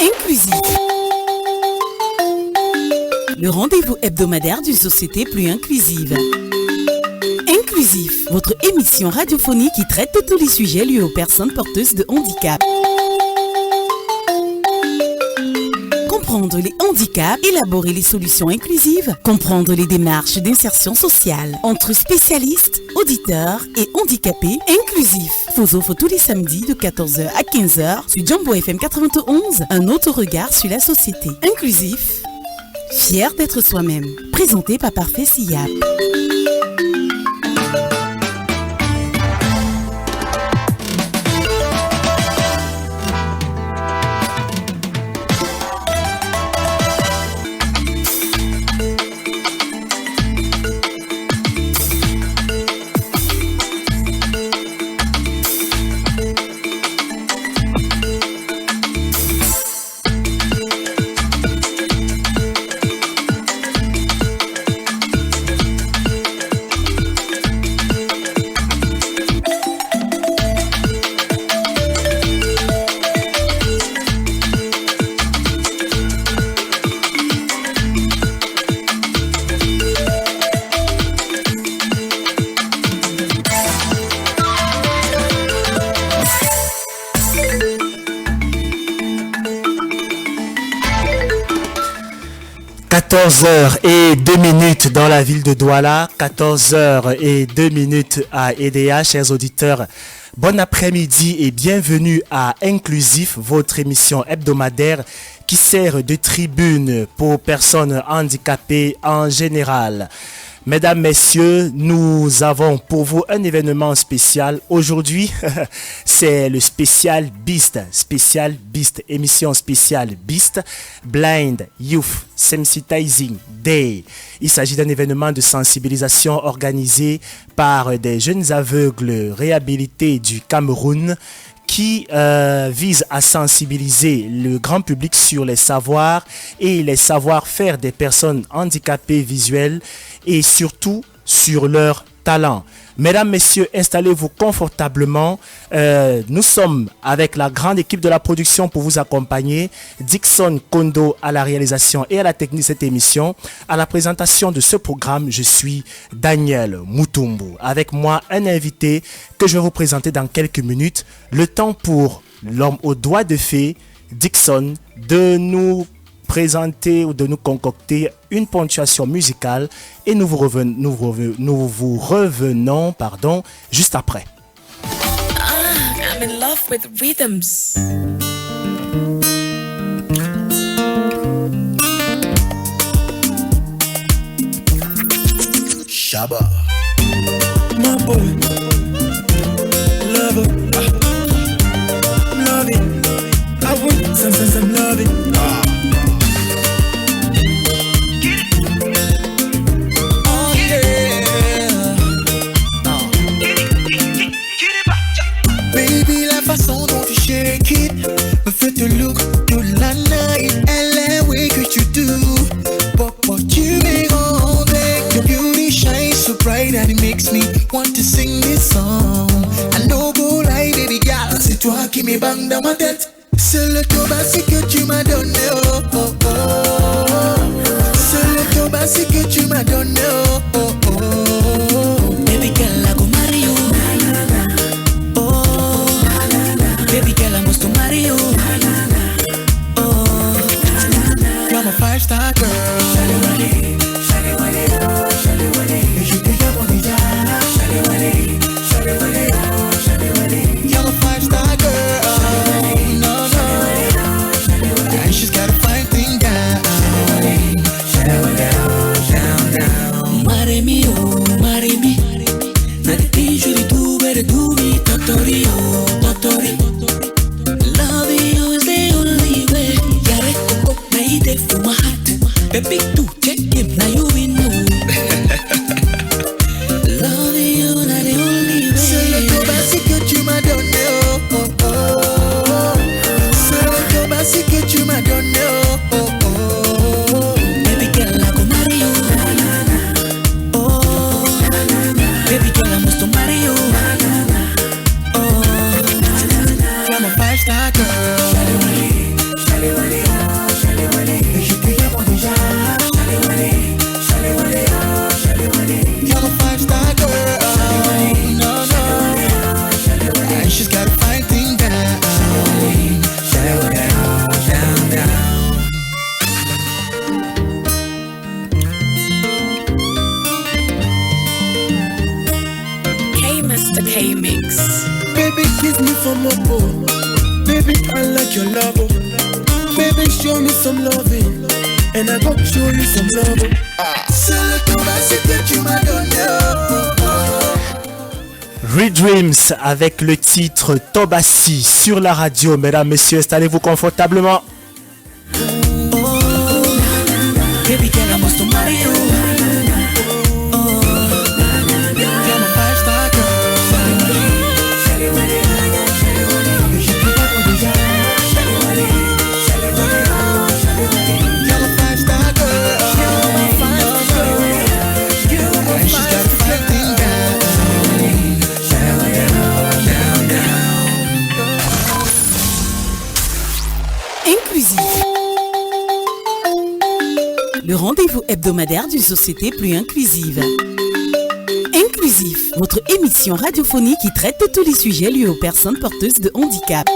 Inclusif. Le rendez-vous hebdomadaire d'une société plus inclusive. Inclusif, votre émission radiophonique qui traite de tous les sujets liés aux personnes porteuses de handicap. Comprendre les handicaps, élaborer les solutions inclusives, comprendre les démarches d'insertion sociale entre spécialistes, auditeurs et handicapés. Inclusif vous offre tous les samedis de 14h à 15h sur Jumbo FM 91, un autre regard sur la société. Inclusif, fier d'être soi-même. Présenté par Parfait Siap. 14h02 dans la ville de Douala, 14h02 à EDA, chers auditeurs. Bon après-midi et bienvenue à Inclusif, votre émission hebdomadaire qui sert de tribune pour personnes handicapées en général. Mesdames, messieurs, nous avons pour vous un événement spécial. Aujourd'hui, c'est le spécial Beast, émission spéciale Beast, Blind Youth Sensitizing Day. Il s'agit d'un événement de sensibilisation organisé par des jeunes aveugles réhabilités du Cameroun qui vise à sensibiliser le grand public sur les savoirs et les savoir-faire des personnes handicapées visuelles et surtout sur leurs talents. Mesdames, messieurs, installez-vous confortablement. Nous sommes avec la grande équipe de la production pour vous accompagner. Dixon Kondo à la réalisation et à la technique de cette émission. À la présentation de ce programme, je suis Daniel Mutumbu. Avec moi, un invité que je vais vous présenter dans quelques minutes. Le temps pour l'homme aux doigts de fée, Dixon, de nous présenter ou de nous concocter une ponctuation musicale et nous vous revenons juste après. I'm in love with rhythms. Shabba, my boy, lover, love it. I want some love it. Façon dont tu shake it me fait te look toute la night. And the way que tu do, papa tu me rends. Your beauty shines so bright and it makes me want to sing this song. I know go lie baby girl, c'est toi qui me bang dans ma tête. C'est le tobassi que tu m'as donné, oh oh oh. C'est le tobassi que tu m'as donné, oh oh oh. Baby girl, I go marry you. Baby girl, I must to marry you. Oh, you're my five-star girl. Shawty wale, shawty wale, oh, shawty wale. You think I'm on the jana? Shawty wale, shawty wale, oh, shawty wale. You're my five-star girl. No, no. And she's got a fine thing down. Shawty wale, oh, down, down. Marry me, oh, marry me. Now the things you do, better do me, totori, oh, totori. For my heart, baby, do check him, now you will know. Loving you, not the only way. C'est le tobassi que tu m'as donné, oh oh oh. C'est le tobassi que tu m'as donné, oh oh oh. Baby girl, I go marry you. Oh, baby girl, I must marry you. Oh, you're my five-star girl. Shawty wale, shawty wale. love, oh. Baby, show me some loving, and I go show you some love, oh. C'est le Tobassi que tu m'as donné, oh. Redreams avec le titre Tobassi sur la radio. Mesdames, messieurs, installez-vous confortablement. Baby girl, I must marry you. Oh, you're my five-star girl. You're my five-star girl. And she's got the floating down. Inclusif. Le rendez-vous hebdomadaire d'une société plus inclusive. Inclusif, votre émission radiophonique qui traite de tous les sujets liés aux personnes porteuses de handicap.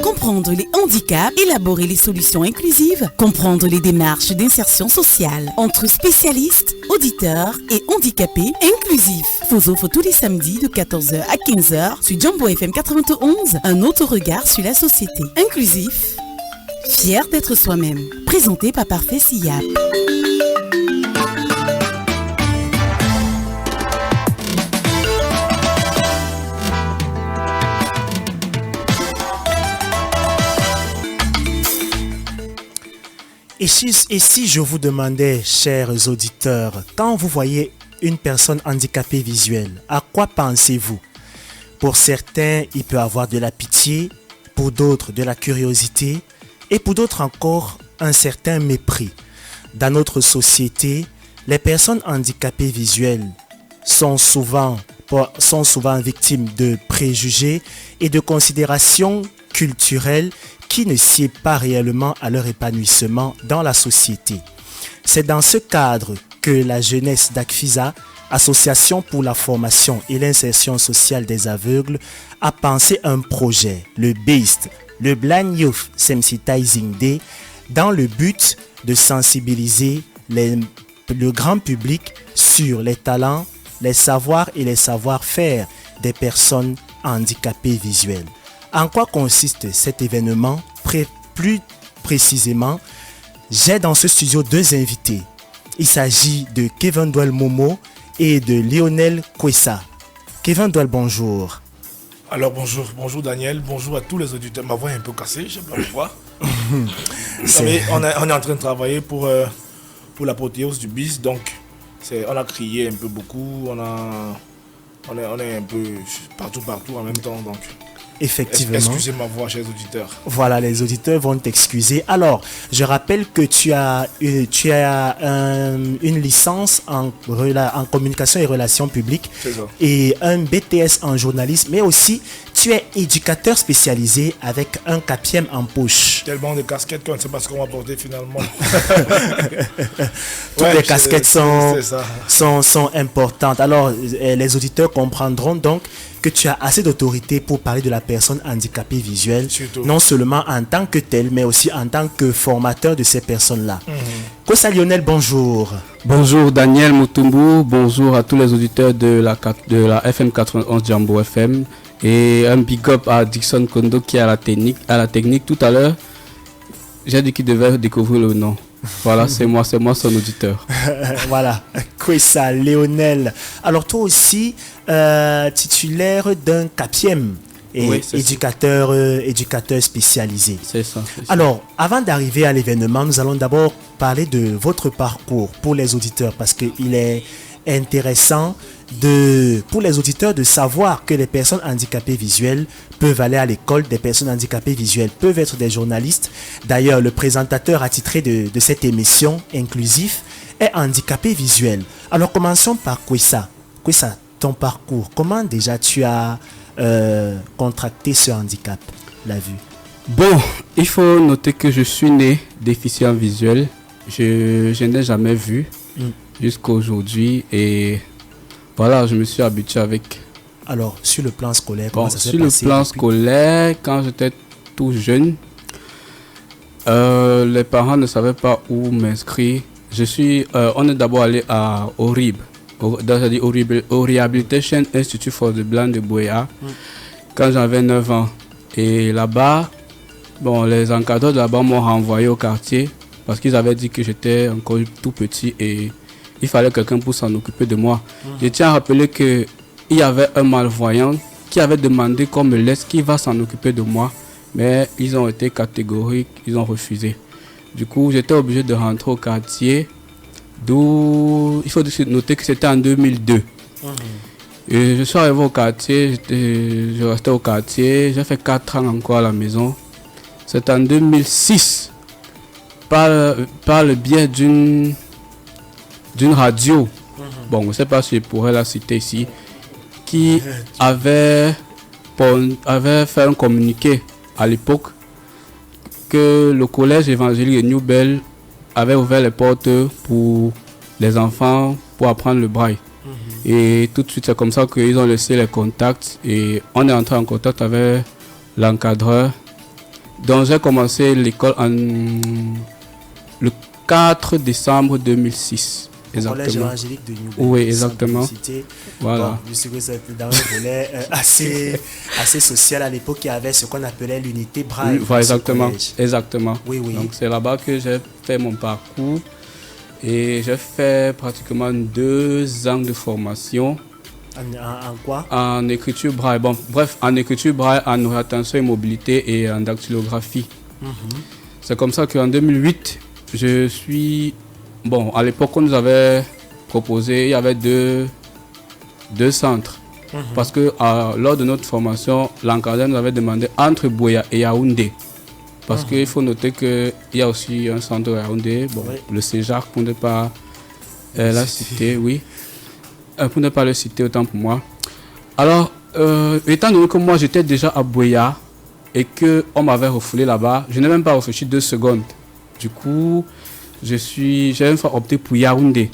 Comprendre les handicaps, élaborer les solutions inclusives, comprendre les démarches d'insertion sociale entre spécialistes, auditeurs et handicapés. Inclusif vous offre tous les samedis de 14h à 15h sur Jambo FM 91, un autre regard sur la société. Inclusif, fier d'être soi-même. Présenté par Parfait Siap. Et si je vous demandais, chers auditeurs, quand vous voyez une personne handicapée visuelle, à quoi pensez-vous? Pour certains, il peut avoir de la pitié, pour d'autres de la curiosité, et pour d'autres encore un certain mépris. Dans notre société, les personnes handicapées visuelles sont souvent victimes de préjugés et de considérations culturelles qui ne sied pas réellement à leur épanouissement dans la société. C'est dans ce cadre que la jeunesse d'Akfiza, Association pour la formation et l'insertion sociale des aveugles, a pensé un projet, le BEAST, le Blind Youth Sensitizing Day, dans le but de sensibiliser le grand public sur les talents, les savoirs et les savoir-faire des personnes handicapées visuelles. En quoi consiste cet événement? Plus précisément, j'ai dans ce studio deux invités. Il s'agit de Kevin Douel Momo et de Lionel Kwesa. Kevin Douel, bonjour. Alors bonjour Daniel, bonjour à tous les auditeurs. Ma voix est un peu cassée, je ne sais pas pourquoi. Vous savez, on est en train de travailler pour l'apothéose du BIS, donc on a crié un peu beaucoup, on est un peu partout en même temps, donc... Effectivement. Excusez ma voix, chers auditeurs. Voilà, les auditeurs vont t'excuser. Alors, je rappelle que tu as une licence en communication et relations publiques et un BTS en journalisme, mais aussi tu es éducateur spécialisé avec un quatrième en poche. Tellement de casquettes qu'on ne sait pas ce qu'on va porter finalement. Toutes les casquettes sont importantes. Alors, les auditeurs comprendront donc que tu as assez d'autorité pour parler de la personne handicapée visuelle, non seulement en tant que telle, mais aussi en tant que formateur de ces personnes-là. Kosa Lionel, bonjour. Bonjour Daniel Mutumbu, bonjour à tous les auditeurs de la FM 91 Jambo FM et un big up à Dixon Kondo qui est à la technique tout à l'heure. J'ai dit qu'il devait découvrir le nom. Voilà, c'est moi son auditeur. Voilà, Kwesa, Lionel. Alors toi aussi, titulaire d'un CAPIEM et oui, éducateur spécialisé. C'est ça. Alors, avant d'arriver à l'événement, nous allons d'abord parler de votre parcours pour les auditeurs parce qu'il est intéressant pour les auditeurs de savoir que les personnes handicapées visuelles peuvent aller à l'école, des personnes handicapées visuelles peuvent être des journalistes. D'ailleurs, le présentateur attitré de cette émission inclusif est handicapé visuel. Alors, commençons par Kwesa. Kwesa, ton parcours, comment déjà tu as contracté ce handicap, la vue? Bon, il faut noter que je suis né déficient visuel. Je n'ai jamais vu jusqu'à aujourd'hui et voilà, je me suis habitué avec. Alors, sur le plan scolaire, comment ça s'est passé? Sur le plan scolaire, quand j'étais tout jeune, les parents ne savaient pas où m'inscrire. On est d'abord allé à Orib, au Rehabilitation Institute for the Blind de Boya. quand j'avais 9 ans. Et là-bas, bon, les encadreurs de là-bas m'ont renvoyé au quartier parce qu'ils avaient dit que j'étais encore tout petit et il fallait quelqu'un pour s'en occuper de moi. Je tiens à rappeler qu'il y avait un malvoyant qui avait demandé qu'on me laisse, qui va s'en occuper de moi. Mais ils ont été catégoriques, ils ont refusé. Du coup, j'étais obligé de rentrer au quartier, d'où il faut noter que c'était en 2002. Et je suis arrivé au quartier, je restais au quartier, j'ai fait 4 ans encore à la maison. C'est en 2006, par le biais d'une radio, bon, je ne sais pas si je pourrais la citer ici, qui avait fait un communiqué à l'époque que le collège évangélique de New Bell avait ouvert les portes pour les enfants pour apprendre le braille. Et tout de suite, c'est comme ça qu'ils ont laissé les contacts et on est entré en contact avec l'encadreur. Donc j'ai commencé l'école le 4 décembre 2006. Au collège évangélique de New Bell. Oui, exactement. Voilà. Bon, je sais que c'est dans un volet assez social à l'époque. Il y avait ce qu'on appelait l'unité braille. Oui, voilà, exactement. Oui. Donc c'est là-bas que j'ai fait mon parcours et j'ai fait pratiquement 2 ans de formation. En quoi? En écriture braille. Bon, bref, en écriture braille, en attention et mobilité et en dactylographie. C'est comme ça qu'en 2008, je suis... Bon, à l'époque, on nous avait proposé, il y avait deux centres. Parce que lors de notre formation, l'encadreur nous avait demandé entre Buea et Yaoundé. Parce qu'il faut noter qu'il y a aussi un centre à Yaoundé, bon, le CEJAC, pour ne pas la citer, oui. Pour ne pas le citer, autant pour moi. Alors, étant donné que moi j'étais déjà à Buea et qu'on m'avait refoulé là-bas, je n'ai même pas réfléchi 2 secondes. Du coup, j'ai une fois opté pour Yaoundé.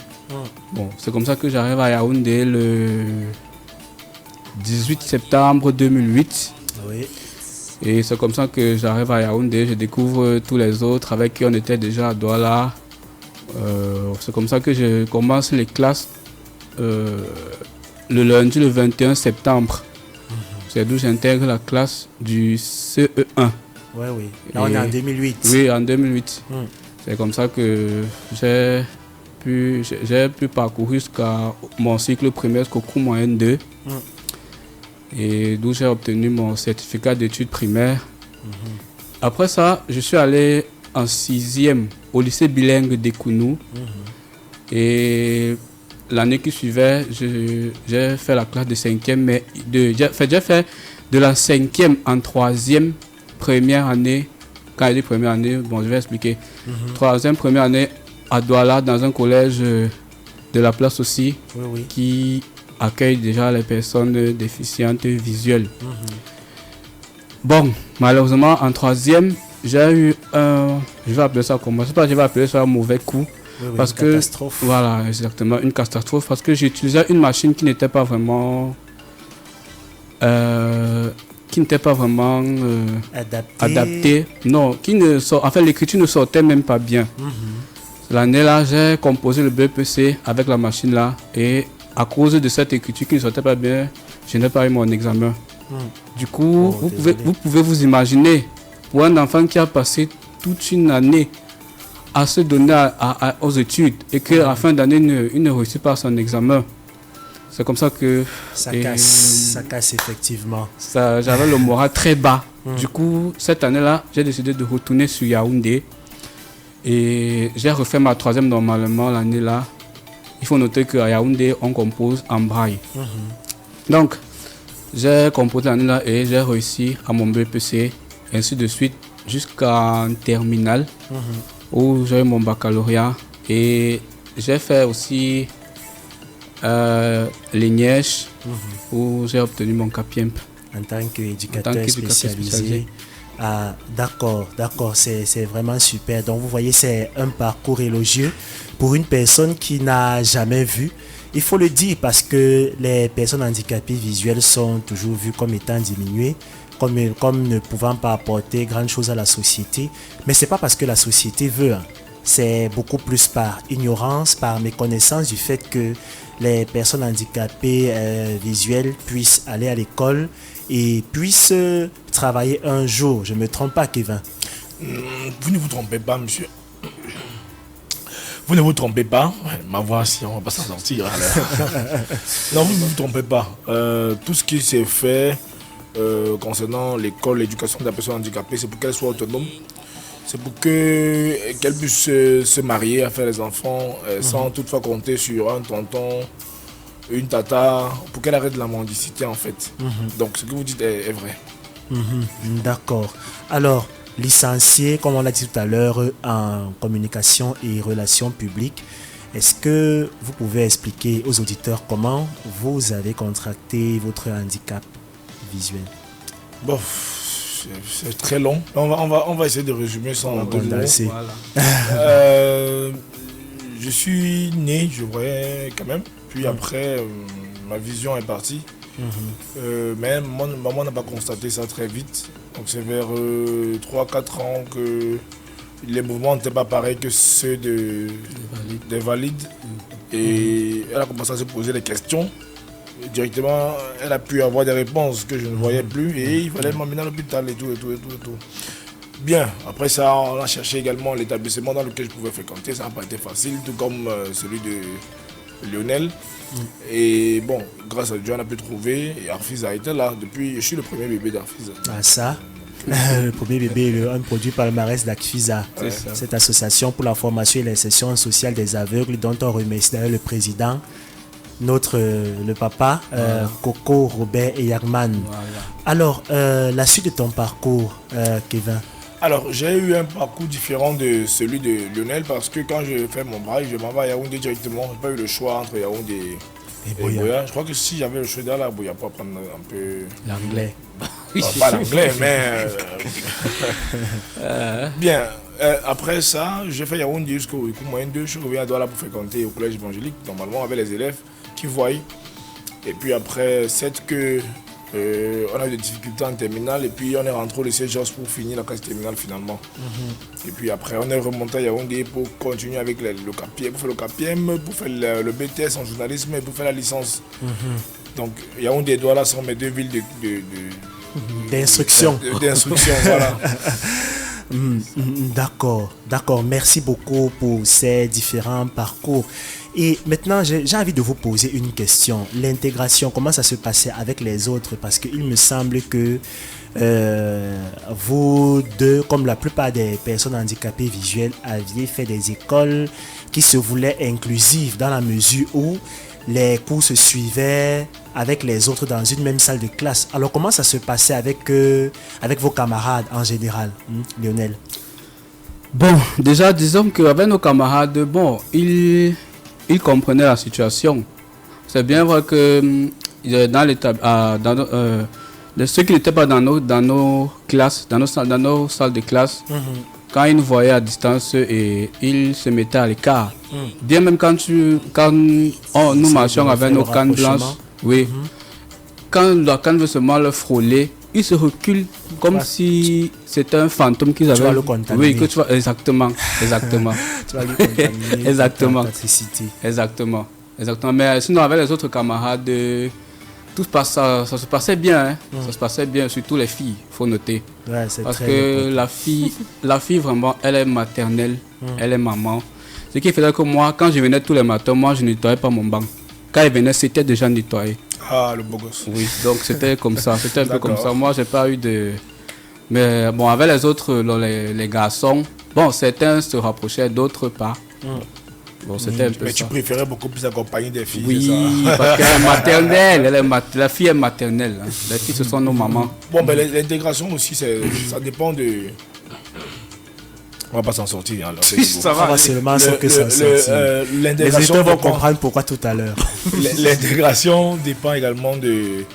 Bon, c'est comme ça que j'arrive à Yaoundé le 18 septembre 2008. Oui. Et c'est comme ça que j'arrive à Yaoundé, je découvre tous les autres avec qui on était déjà à Douala. C'est comme ça que je commence les classes le lundi, le 21 septembre. C'est d'où j'intègre la classe du CE1. Oui. Là, on est en 2008. Oui, en 2008. C'est comme ça que j'ai pu parcourir jusqu'à mon cycle primaire, jusqu'au cours moyen 2. Et d'où j'ai obtenu mon certificat d'études primaires. Après ça, je suis allé en 6e au lycée bilingue d'Ekounou. Et l'année qui suivait, j'ai fait la classe de 5e, mais j'ai fait de la 5e en 3e première année. Quand je dis première année, bon, je vais expliquer. 3e première année à Douala, dans un collège de la place aussi, qui accueille déjà les personnes déficientes visuelles. Bon, malheureusement, en 3e, j'ai eu je vais appeler ça comment? Je sais pas, je vais appeler ça un mauvais coup. Parce que, catastrophe. Voilà, exactement, une catastrophe. Parce que j'utilisais une machine qui n'était pas vraiment... adaptée. Non, en fait, l'écriture ne sortait même pas bien. L'année-là, j'ai composé le BPC avec la machine-là. Et à cause de cette écriture qui ne sortait pas bien, je n'ai pas eu mon examen. Du coup, vous pouvez vous imaginer, pour un enfant qui a passé toute une année à se donner aux études et qu'à la fin d'année, il ne réussit pas son examen. C'est comme ça que... Ça casse effectivement. J'avais le moral très bas. Du coup, cette année-là, j'ai décidé de retourner sur Yaoundé. Et j'ai refait ma 3e normalement l'année-là. Il faut noter qu'à Yaoundé, on compose en braille. Donc, j'ai composé l'année-là et j'ai réussi à mon BPC, ainsi de suite, jusqu'en terminale, où j'ai eu mon baccalauréat. Et j'ai fait aussi l'ENIEJ, où j'ai obtenu mon CAPIEMP. En tant qu'éducateur spécialisé. Ah, d'accord, c'est vraiment super. Donc vous voyez, c'est un parcours élogieux pour une personne qui n'a jamais vu. Il faut le dire parce que les personnes handicapées visuelles sont toujours vues comme étant diminuées, comme ne pouvant pas apporter grand chose à la société. Mais c'est pas parce que la société veut, c'est beaucoup plus par ignorance, par méconnaissance du fait que les personnes handicapées visuelles puissent aller à l'école et puissent travailler un jour. Je ne me trompe pas, Kevin? Vous ne vous trompez pas, monsieur. Vous ne vous trompez pas. Ma voix, si on va pas s'en sortir. Non, vous ne vous trompez pas. Tout ce qui s'est fait concernant l'école, l'éducation de la personne handicapée, c'est pour qu'elle soit autonome. C'est pour qu'elle puisse se marier, faire les enfants, sans toutefois compter sur un tonton, une tata, pour qu'elle arrête la mendicité en fait. Donc ce que vous dites est vrai. D'accord. Alors, licencié, comme on l'a dit tout à l'heure, en communication et relations publiques, est-ce que vous pouvez expliquer aux auditeurs comment vous avez contracté votre handicap visuel? Bon, c'est très long. On va essayer de résumer ça en deux mots. Je suis né, je voyais quand même. Puis après, ma vision est partie. Mais maman n'a pas constaté ça très vite. Donc c'est vers 3-4 ans que les mouvements n'étaient pas pareils que ceux des valides. Et elle a commencé à se poser des questions. Et directement, elle a pu avoir des réponses que je ne voyais plus. Et il fallait m'emmener à l'hôpital et tout. Bien, après ça, on a cherché également l'établissement dans lequel je pouvais fréquenter. Ça n'a pas été facile, tout comme celui de Lionel. Et bon, grâce à Dieu, on a pu trouver. Et Arfis a été là. Depuis, je suis le premier bébé d'Arfis. Ah ça, le premier bébé, un produit palmarès d'Arfisa. Cette association pour la formation et l'insertion sociale des aveugles dont on remercie d'ailleurs le président, le papa, Coco, Robert et Yagman. Alors, la suite de ton parcours, Kevin? Alors, j'ai eu un parcours différent de celui de Lionel parce que quand je fais mon bail, je m'en vais à Yaoundé directement. Je n'ai pas eu le choix entre Yaoundé et Boya. Je crois que si j'avais le choix d'aller à Boya pour apprendre un peu l'anglais. Pas l'anglais, mais... Bien, après ça, j'ai fait Yaoundé jusqu'au moyen 2. Je suis revenu à Douala pour fréquenter au collège évangélique, normalement avec les élèves qui voient. Et puis après, c'est que... on a eu des difficultés en terminale et puis on est rentré au lycée Jos pour finir la classe terminale finalement. Et puis après on est remonté à Yaoundé pour continuer avec le KPM, pour faire le KPM, pour faire le BTS en journalisme et pour faire la licence. Donc Yaoundé et Douala sont mes deux villes d'instruction. Voilà. D'accord. Merci beaucoup pour ces différents parcours. Et maintenant, j'ai envie de vous poser une question. L'intégration, comment ça se passait avec les autres? Parce qu'il me semble que vous deux, comme la plupart des personnes handicapées visuelles, aviez fait des écoles qui se voulaient inclusives dans la mesure où les cours se suivaient avec les autres dans une même salle de classe. Alors, comment ça se passait avec vos camarades en général, Lionel? Bon, déjà, disons qu'avec nos camarades, bon, ils comprenaient la situation. C'est bien vrai que ceux qui n'étaient pas dans nos classes, dans nos salles de classe, quand ils nous voyaient à distance, et ils se mettaient à l'écart. Bien même quand nous marchions avec nos cannes blanches, oui. Quand la canne veut seulement le frôler, ils se reculent comme si c'était un fantôme qu'ils avaient. Tu vas le contaminer. Oui, que tu vas, exactement. Tu vas le contaminer. Exactement. Mais sinon, avec les autres camarades, ça se passait bien. Ça se passait bien, surtout les filles, il faut noter. Ouais, parce que la fille vraiment, elle est maternelle, elle est maman. Ce qui faisait que moi, quand je venais tous les matins, moi je ne nettoyais pas mon banc. Quand il venait, c'était déjà nettoyé. Ah, le beau gosse. Oui, donc c'était comme ça, c'était un peu comme ça. Moi, j'ai pas eu de... Mais bon, avec les autres, les garçons, bon, certains se rapprochaient, d'autres pas. Bon, c'était un peu mais ça. Tu préférais beaucoup plus accompagner des filles, oui, c'est ça? parce qu'elle est maternelle, la fille est maternelle. Hein. Les filles, ce sont nos mamans. Bon, mais l'intégration aussi, ça dépend de... On va pas s'en sortir. Alors, ça va seulement s'en sortir. Les auditeurs vont comprendre pourquoi tout à l'heure. L'intégration dépend également de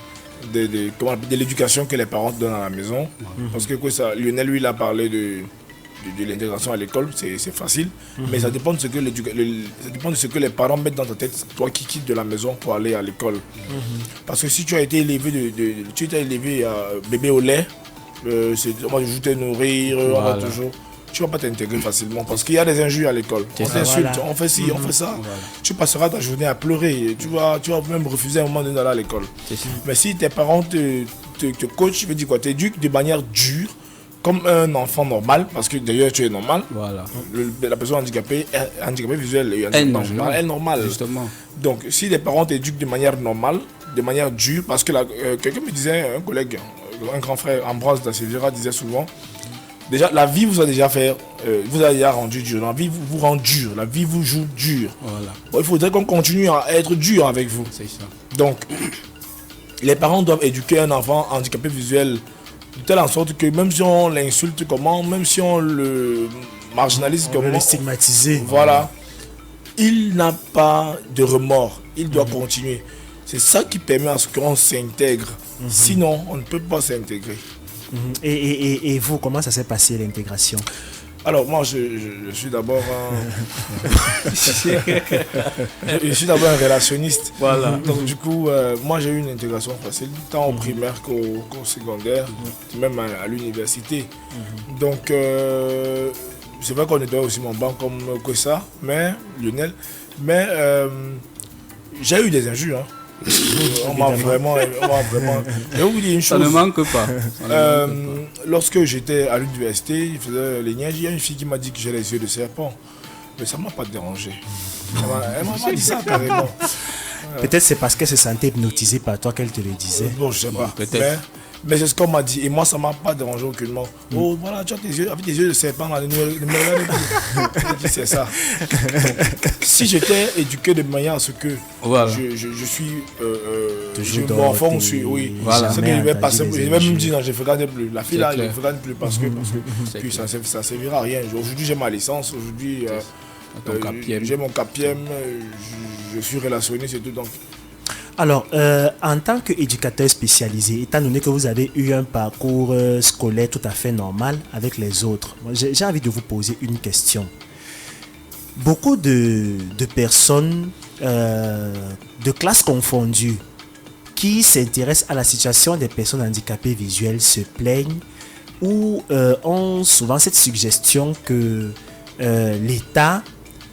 l'éducation que les parents donnent à la maison. Parce que Lionel, lui, il a parlé de l'intégration à l'école, c'est facile. Mais ça dépend de ce que les parents mettent dans ta tête, toi qui quittes de la maison pour aller à l'école. Parce que si tu as été élevé bébé au lait, moi je te nourrir, on va toujours... tu vas pas t'intégrer facilement parce qu'il y a des injures à l'école. On t'insulte, on fait ci, on fait ça. Tu passeras ta journée à pleurer. Tu vas même refuser à un moment donné d'aller à l'école. Mais si tes parents te coachent, tu veux dire quoi, t'éduques de manière dure, comme un enfant normal, parce que d'ailleurs tu es normal. Voilà. La personne handicapée visuelle est normale. Justement. Donc si les parents t'éduquent de manière normale, de manière dure, parce que quelqu'un me disait, un collègue, un grand frère, Ambroise da Silveira, disait souvent, déjà la vie vous a déjà fait, vous a déjà rendu dur, la vie vous rend dur, la vie vous joue dur. Voilà. Bon, il faudrait qu'on continue à être dur avec vous. C'est ça. Donc les parents doivent éduquer un enfant handicapé visuel de telle en sorte que même si on l'insulte comment, même si on le marginalise comment, le stigmatiser. Voilà, il n'a pas de remords, il doit continuer. C'est ça qui permet à ce qu'on s'intègre. Sinon, on ne peut pas s'intégrer. Et vous, comment ça s'est passé l'intégration? Alors moi je suis d'abord je suis d'abord un relationniste. Voilà. Donc du coup moi j'ai eu une intégration facile tant au primaire qu'au secondaire, même à l'université. Donc c'est vrai qu'on était aussi mon banc comme que ça, mais Lionel, mais j'ai eu des injures. Hein. On m'a vraiment. Je vais vous dire une chose. Ça ne manque pas. Lorsque j'étais à l'université, il faisait les neiges, il y a une fille qui m'a dit que j'ai les yeux de serpent. Mais ça ne m'a pas dérangé. Elle m'a dit ça carrément. Peut-être c'est parce qu'elle se sentait hypnotisée par toi qu'elle te le disait. Bon, je sais pas. Peut-être. Mais c'est ce qu'on m'a dit. Et moi, ça ne m'a pas dérangé aucunement. Oh, voilà, tu as tes yeux, avec tes yeux de serpent, là, ne me regarde pas. C'est ça. Donc, si j'étais éduqué de manière à ce que voilà. je suis. mon enfant, oui. Voilà. C'est que je vais passer. Je vais même dire, non, je ne fréquente plus. La fille, là, je ne fréquente plus parce que puis ça ne servira à rien. Aujourd'hui, j'ai ma licence. Aujourd'hui, j'ai mon CAPIEM. Je suis relationné, c'est tout. Donc. Alors, en tant qu'éducateur spécialisé, étant donné que vous avez eu un parcours scolaire tout à fait normal avec les autres, j'ai envie de vous poser une question. Beaucoup de personnes de classes confondues qui s'intéressent à la situation des personnes handicapées visuelles se plaignent ou ont souvent cette suggestion que l'État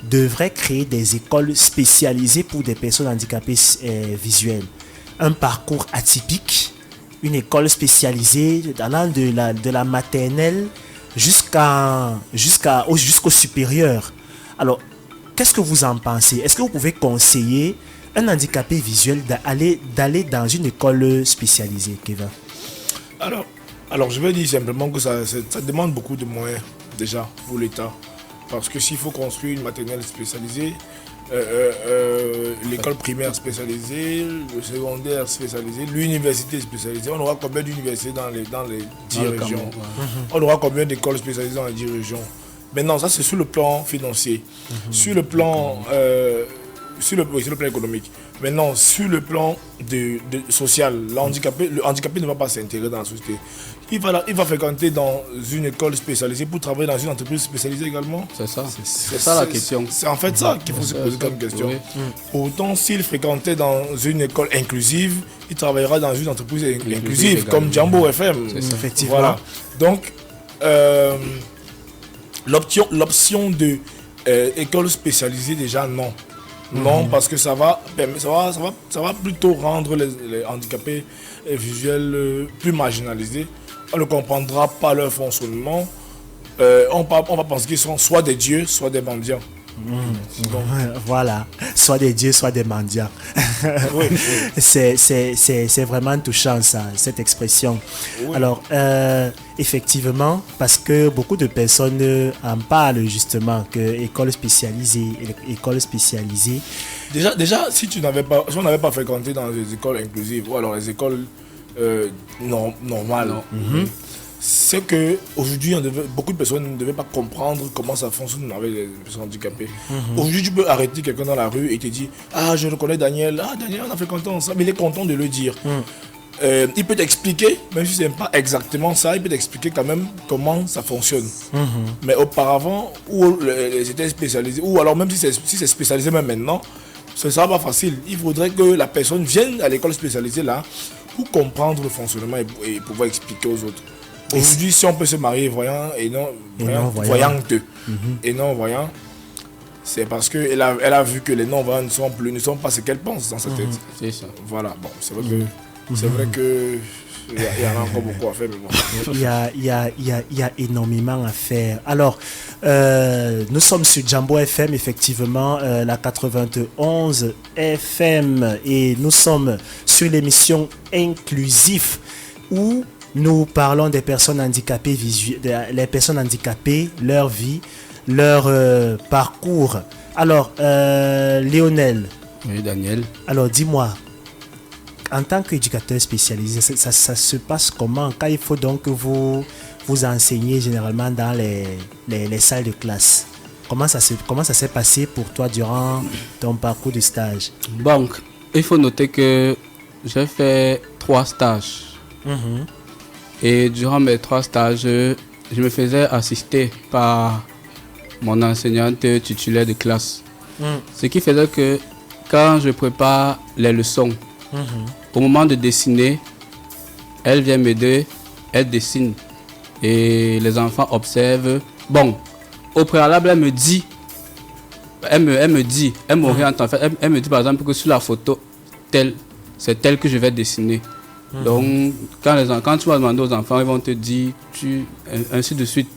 devrait créer des écoles spécialisées pour des personnes handicapées visuelles. Un parcours atypique, une école spécialisée allant de la maternelle jusqu'au supérieur. Alors, qu'est-ce que vous en pensez? Est-ce que vous pouvez conseiller un handicapé visuel d'aller dans une école spécialisée, Kevin? Alors, je vais dire simplement que ça demande beaucoup de moyens déjà pour l'État. Parce que s'il faut construire une maternelle spécialisée, l'école primaire spécialisée, le secondaire spécialisé, l'université spécialisée, on aura combien d'universités dans les 10 régions? On aura combien d'écoles spécialisées dans les 10 régions? Maintenant, ça c'est sur le plan financier. Sur le plan sur le plan économique. Maintenant, sur le plan social, le handicapé ne va pas s'intégrer dans la société. Il va fréquenter dans une école spécialisée pour travailler dans une entreprise spécialisée également. C'est ça. C'est ça la question. C'est en fait ça qu'il faut se poser comme question. Oui. Autant s'il fréquentait dans une école inclusive, il travaillera dans une entreprise inclusive comme Jambo FM. Effectivement. Voilà. Donc, l'option de école spécialisée, déjà non. Non, parce que ça va plutôt rendre les handicapés visuels plus marginalisés. On ne comprendra pas leur fonctionnement. On va penser qu'ils sont soit des dieux, soit des mendiants. Voilà, soit des dieux, soit des mendiants. Oui. C'est vraiment touchant ça, cette expression. Oui. Alors, effectivement, parce que beaucoup de personnes en parlent justement, que école spécialisée. Déjà, si on n'avait pas fréquenté dans les écoles inclusives ou alors les écoles normales, c'est qu'aujourd'hui, beaucoup de personnes ne devaient pas comprendre comment ça fonctionne avec les personnes handicapées. Aujourd'hui, tu peux arrêter quelqu'un dans la rue et te dire « Ah, je reconnais Daniel. Ah, Daniel, on a fréquenté ensemble. » Mais il est content de le dire. Il peut t'expliquer, même si ce n'est pas exactement ça, il peut t'expliquer quand même comment ça fonctionne. Mais auparavant, où c'était spécialisé, ou alors même si c'est spécialisé même maintenant, ce ne sera pas facile. Il faudrait que la personne vienne à l'école spécialisée là pour comprendre le fonctionnement et pouvoir expliquer aux autres. Aujourd'hui, si on peut se marier voyant et non voyante, et non voyant, c'est parce qu'elle a vu que les non-voyants ne sont pas ce qu'elle pense dans sa tête. C'est ça. Voilà, bon, c'est vrai que il y en a encore beaucoup à faire, mais bon. Il y a énormément à faire. Alors, nous sommes sur Jambo FM, effectivement, la 91 FM, et nous sommes sur l'émission Inclusif, où nous parlons des personnes handicapées les personnes handicapées, leur vie, leur parcours. Alors, Lionel. Oui, Daniel. Alors, dis-moi, en tant qu'éducateur spécialisé, ça se passe comment quand il faut donc que vous enseignez généralement dans les salles de classe? Comment ça s'est passé pour toi durant ton parcours de stage? Bon, il faut noter que j'ai fait 3 stages. Et durant mes 3 stages, je me faisais assister par mon enseignante titulaire de classe. Ce qui faisait que quand je prépare les leçons, au moment de dessiner, elle vient m'aider, elle dessine. Et les enfants observent. Bon, au préalable, elle m'oriente en fait. Elle me dit par exemple que sur la photo, c'est telle que je vais dessiner. Donc, quand tu vas demander aux enfants, ils vont te dire, ainsi de suite.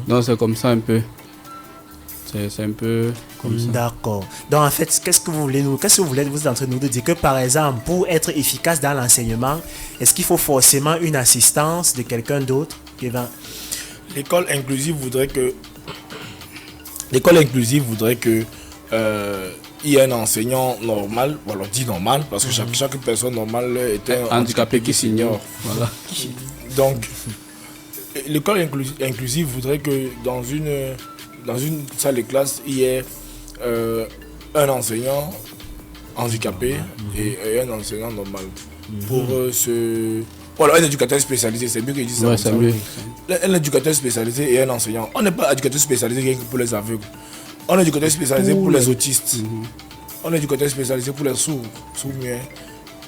Donc, c'est comme ça un peu. C'est un peu comme ça. D'accord. Donc, en fait, qu'est-ce que vous voulez vous êtes en train de nous dire que, par exemple, pour être efficace dans l'enseignement, est-ce qu'il faut forcément une assistance de quelqu'un d'autre qui va... L'école inclusive voudrait que il y ait un enseignant normal, voilà, on dit normal, parce que chaque personne normale est un handicapé qui s'ignore. Voilà. Donc, l'école inclusive voudrait que dans une salle de classe, il y ait un enseignant handicapé et un enseignant normal. Pour voilà, un éducateur spécialisé, c'est mieux qu'il dise ça. Ouais, c'est mieux. Un éducateur spécialisé et un enseignant. On n'est pas éducateur spécialisé rien que pour les aveugles. On est éducateur spécialisé pour les autistes. On est éducateur spécialisé pour les sourds-muets.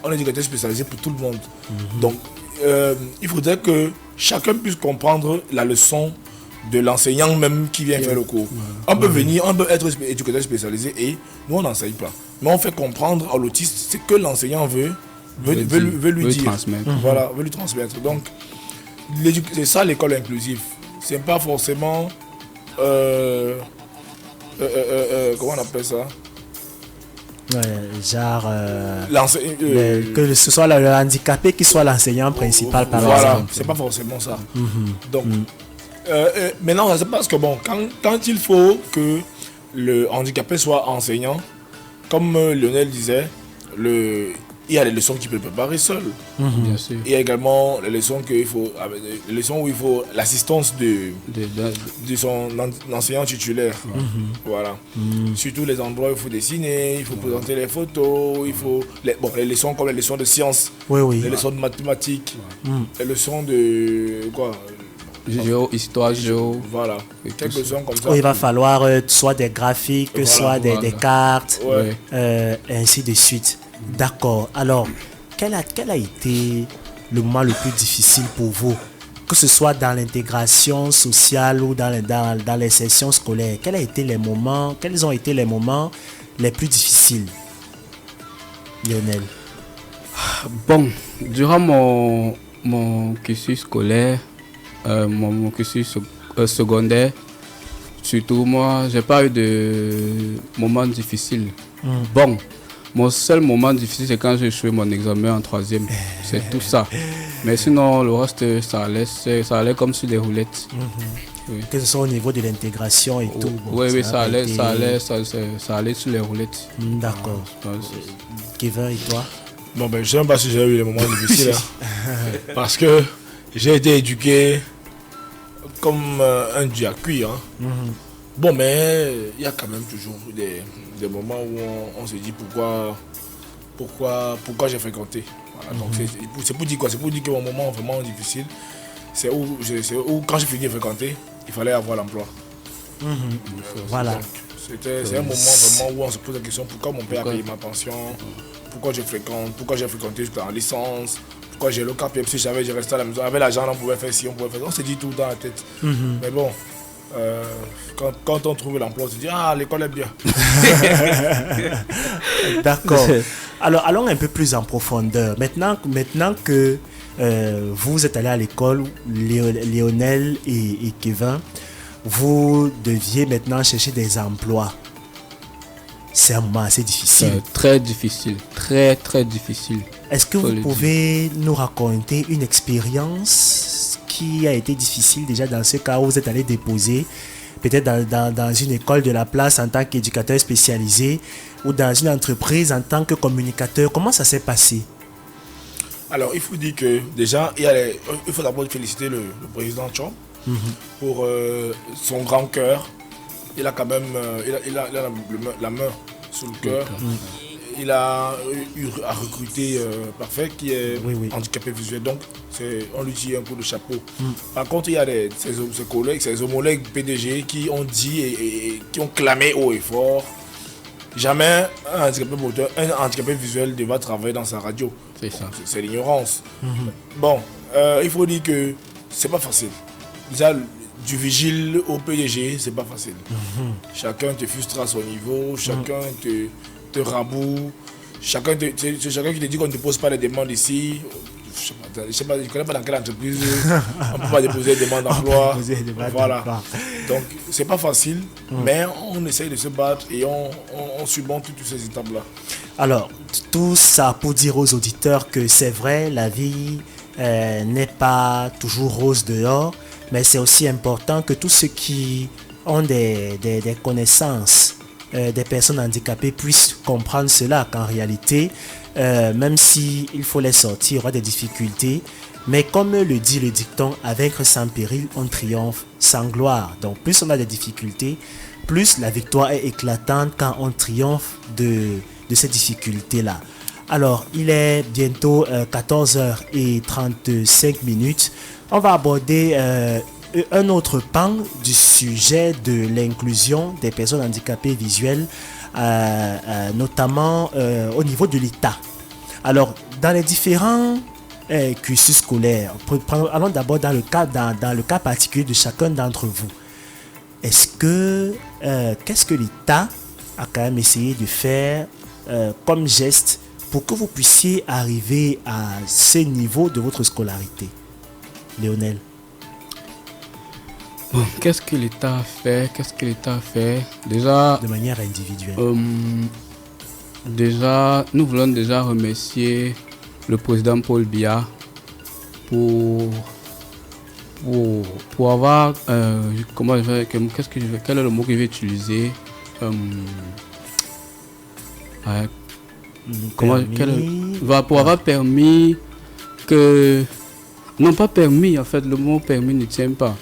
On est éducateur spécialisé pour tout le monde. Donc, il faudrait que chacun puisse comprendre la leçon de l'enseignant même qui vient faire le cours. On peut venir, on peut être éducateur spécialisé et nous on n'enseigne pas. Mais on fait comprendre à l'autiste ce que l'enseignant veut lui dire. Transmettre. Voilà, veut lui transmettre. Donc, c'est ça l'école inclusive. C'est pas forcément... comment on appelle ça? Genre que ce soit le handicapé qui soit l'enseignant principal par voilà, exemple. c'est pas forcément ça. Donc maintenant ça se passe que bon, quand il faut que le handicapé soit enseignant, comme Lionel disait, il y a les leçons qu'il peut préparer seul. Bien sûr. Il y a également les leçons où il faut l'assistance de son enseignant titulaire. Voilà. Surtout les endroits où il faut dessiner, il faut présenter les photos, il faut les leçons comme les leçons de sciences, les leçons de mathématiques, les leçons de quoi, histoire, géo. Voilà. Quelques leçons comme ça. Il va falloir soit des graphiques, soit des cartes, ainsi de suite. D'accord. Alors, quel a été le moment le plus difficile pour vous, que ce soit dans l'intégration sociale ou dans les sessions scolaires? Quels ont été les moments les plus difficiles, Lionel? Bon, durant mon cursus scolaire, mon cursus secondaire, surtout moi, j'ai pas eu de moments difficiles. Bon. Mon seul moment difficile, c'est quand j'ai échoué mon examen en 3e. C'est tout ça. Mais sinon, le reste, ça allait comme sur des roulettes. Oui. Que ce soit au niveau de l'intégration et tout. Bon, oui, ça allait sur les roulettes. D'accord. Kevin, et toi? Bon, ben, je ne sais même pas si j'ai eu les moments difficiles. Parce que j'ai été éduqué comme un dieu à cuire. Bon, mais il y a quand même toujours des moments où on se dit pourquoi j'ai fréquenté. Voilà, donc c'est pour dire quoi? C'est pour dire que mon moment vraiment difficile, c'est où quand j'ai fini de fréquenter, il fallait avoir l'emploi. Voilà. C'est un moment vraiment où on se pose la question pourquoi mon père a payé ma pension, pourquoi j'ai fréquenté jusqu'à la licence, Quand j'ai le cap, si j'ai resté à la maison, avec l'argent, on pouvait faire ci, on pouvait faire ça. On s'est dit tout dans la tête. Mais bon, quand on trouve l'emploi, on se dit, ah, l'école est bien. D'accord. Alors, allons un peu plus en profondeur. Maintenant que vous êtes allés à l'école, Lionel et Kevin, vous deviez maintenant chercher des emplois. C'est un moment assez difficile. Très difficile, très difficile. Est-ce que vous pouvez nous raconter une expérience qui a été difficile déjà dans ce cas où vous êtes allé déposer, peut-être dans une école de la place en tant qu'éducateur spécialisé ou dans une entreprise en tant que communicateur? Comment ça s'est passé? Alors, il faut dire que déjà, il faut d'abord féliciter le président Chon pour son grand cœur. Il a quand même il a la main sous le cœur. Il a eu à recruter Parfait qui est handicapé visuel. Donc, on lui tire un coup de chapeau. Par contre, il y a ses collègues, ses homologues PDG qui ont dit et qui ont clamé haut et fort. Jamais un handicapé visuel devra travailler dans sa radio. C'est ça. C'est l'ignorance. Bon, il faut dire que c'est pas facile. Déjà, du vigile au PDG, c'est pas facile. Chacun te frustre à son niveau, chacun te raboue, chacun qui te dit qu'on ne te pose pas les demandes ici. Je ne connais pas dans quelle entreprise on ne peut pas déposer des demandes d'emploi. Voilà. Donc, c'est pas facile, mais on essaye de se battre et on surmonte toutes ces étapes-là. Alors, tout ça pour dire aux auditeurs que c'est vrai, la vie n'est pas toujours rose dehors, mais c'est aussi important que tous ceux qui ont des connaissances des personnes handicapées puissent comprendre cela, qu'en réalité, même si il faut les sortir, il y aura des difficultés, mais comme le dit le dicton, à vaincre sans péril, on triomphe sans gloire. Donc plus on a des difficultés, plus la victoire est éclatante quand on triomphe de ces difficultés-là. Alors, il est bientôt 14h35. On va aborder un autre pan du sujet de l'inclusion des personnes handicapées visuelles, notamment au niveau de l'État. Alors, dans les différents cursus scolaires, allons d'abord dans le cas particulier de chacun d'entre vous. Qu'est-ce que l'État a quand même essayé de faire comme geste pour que vous puissiez arriver à ce niveau de votre scolarité? Lionel. Bon, qu'est-ce que l'État a fait? Déjà, de manière individuelle. Nous voulons déjà remercier le président Paul Biya pour avoir quel est le mot que je vais utiliser? Pour avoir permis que... Non, pas permis, en fait, le mot permis ne tient pas.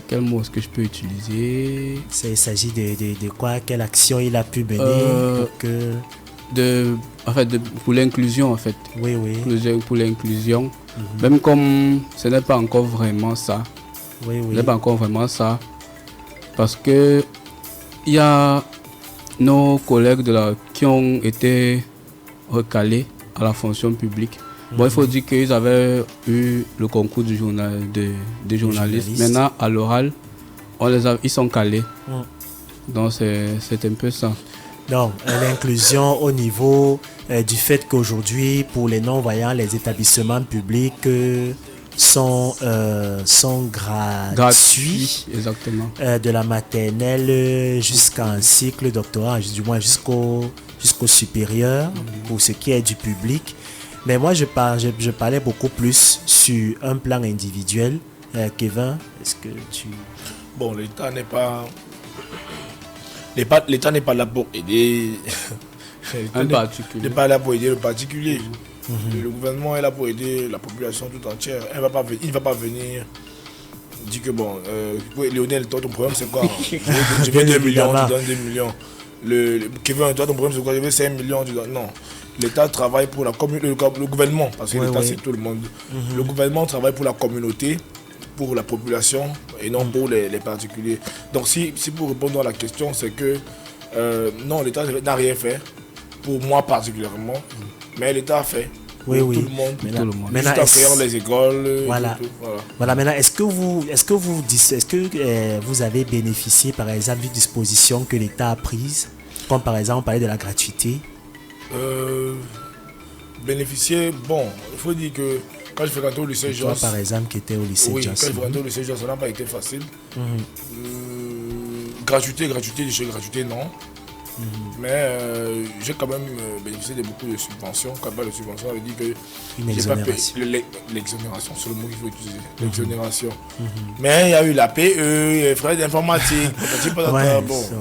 Quel mot est-ce que je peux utiliser? Il s'agit de quoi? Quelle action il a pu mener pour l'inclusion, en fait. Oui. Pour l'inclusion. Même comme ce n'est pas encore vraiment ça. Oui. Ce n'est pas encore vraiment ça. Parce que il y a nos collègues qui ont été recalés à la fonction publique. Bon, il faut dire qu'ils avaient eu le concours des journalistes. Maintenant, à l'oral, ils sont calés. Donc, c'est un peu ça. Donc, l'inclusion au niveau du fait qu'aujourd'hui, pour les non-voyants, les établissements publics sont gratuits. Exactement. De la maternelle jusqu'à un cycle doctoral, du moins jusqu'au supérieur, pour ce qui est du public. Mais moi, je parlais beaucoup plus sur un plan individuel. Kevin, est-ce que tu... Bon, l'État n'est pas là pour aider... L'État n'est pas là pour aider le particulier. Le gouvernement est là pour aider la population tout entière. Il ne va pas venir dire que bon... Lionel, toi, ton problème, c'est quoi? Je veux 2 millions, tu donnes 2 millions. Kevin, toi, ton problème, c'est quoi? Je veux 5 millions, tu donnes... Non. L'État travaille pour la communauté, le gouvernement, parce que l'État c'est tout le monde. Le gouvernement travaille pour la communauté, pour la population et non pour les particuliers. Donc si pour répondre à la question, c'est que non, l'État n'a rien fait, pour moi particulièrement, mais l'État a fait Oui, pour oui. tout le monde. Tout le monde. Juste en créant les écoles. Voilà. Tout, voilà. Voilà, maintenant, est-ce que vous avez bénéficié, par exemple, d'une disposition que l'État a prise, comme par exemple, on parlait de la gratuité? Bénéficier, bon, il faut dire que quand je fréquentais au lycée Toi, Joss, par exemple, qui était au lycée oui, Joss. quand je fréquentais au lycée Joss, ça n'a pas été facile. Gratuité, non. Mais j'ai quand même bénéficié de beaucoup de subventions. Quand pas de subventions, ça veut dire que Une j'ai pas payé exonération. l'exonération, c'est le mot qu'il faut utiliser. L'exonération. Mais il y a eu la PE, les frais d'informatique, Ouais, bon, ça.